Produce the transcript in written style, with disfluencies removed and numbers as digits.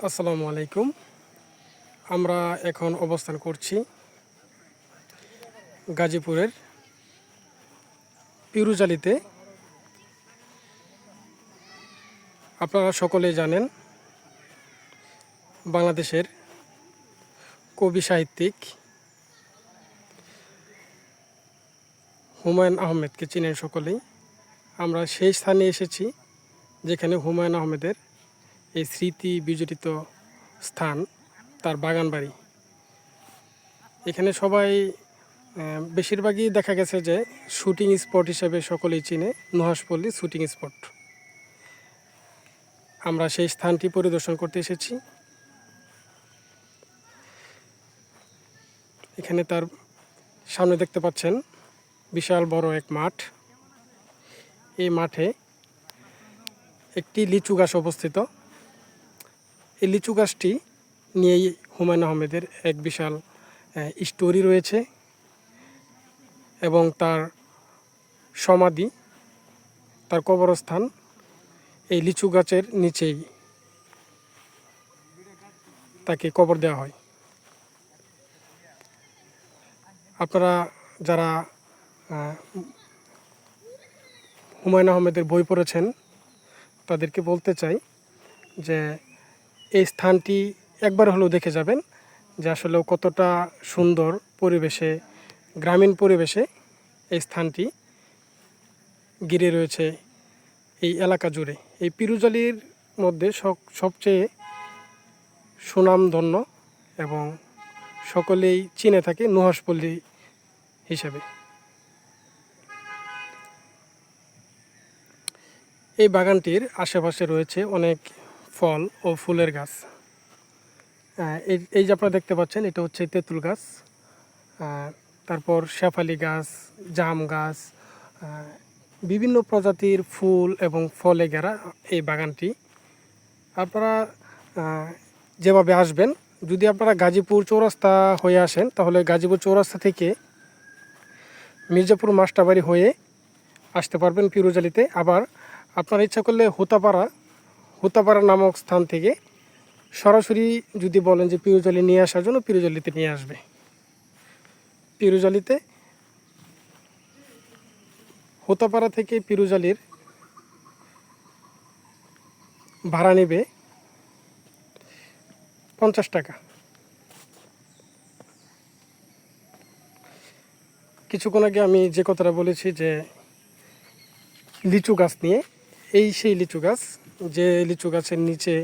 আসসালামু আলাইকুম। আমরা এখন অবস্থান করছি গাজীপুরের পিরুজালিতে। আপনারা সকলেই জানেন বাংলাদেশের কবি সাহিত্যিক হুমায়ুন আহমেদকে চিনেন সকলেই। আমরা সেই স্থানে এসেছি যেখানে হুমায়ুন আহমেদের এই স্মৃতি বিজড়িত স্থান, তার বাগান বাড়ি। এখানে সবাই বেশিরভাগই দেখা গেছে যে শুটিং স্পট হিসেবে সকলেই চিনে নুহাশপল্লী শুটিং স্পট। আমরা সেই স্থানটি পরিদর্শন করতে এসেছি। এখানে তার সামনে দেখতে পাচ্ছেন বিশাল বড় এক মাঠ। এই মাঠে একটি লিচু গাছ অবস্থিত। এই লিচু গাছটি নিয়েই হুমায়ুন আহমেদের এক বিশাল স্টোরি রয়েছে এবং তার সমাধি, তার কবরস্থান এই লিচু গাছের নিচেই তাকে কবর দেওয়া হয়। আপনারা যারা হুমায়ুন আহমেদের বই পড়েছেন তাদেরকে বলতে চাই যে এই স্থানটি একবার হলেও দেখে যাবেন, যে আসলে কতটা সুন্দর পরিবেশে, গ্রামীণ পরিবেশে এই স্থানটি ঘিরে রয়েছে এই এলাকা জুড়ে। এই পিরুজালির মধ্যে সবচেয়ে সুনামধন্য এবং সকলেই চিনে থাকে নুহাশপল্লী হিসেবে। এই বাগানটির আশেপাশে রয়েছে অনেক ফল ও ফুলের গাছ। এই যে আপনারা দেখতে পাচ্ছেন, এটা হচ্ছে তেঁতুল গাছ, তারপর শেফালি গাছ, জাম গাছ, বিভিন্ন প্রজাতির ফুল এবং ফলে ঘেরা এই বাগানটি। আপনারা যেভাবে আসবেন, যদি আপনারা গাজীপুর চৌরাস্তা হয়ে আসেন তাহলে গাজীপুর চৌরাস্তা থেকে মির্জাপুর মাস্টারবাড়ি হয়ে আসতে পারবেন পিরুজালিতে। আবার আপনারা ইচ্ছা করলে হুতাপাড়া নামক স্থান থেকে সরাসরি যদি বলেন যে পিরুজালি নিয়ে আসার জন্য, পিরুজালিতে নিয়ে আসবে। পিরুজালিতে হুতাপাড়া থেকে পিরুজালির ভাড়া নেবে 50 টাকা। কিছুক্ষণ আগে আমি যে কথাটা বলেছি যে লিচু গাছ নিয়ে, এই সেই লিচু গাছ, যে লিচু গাছের নিচে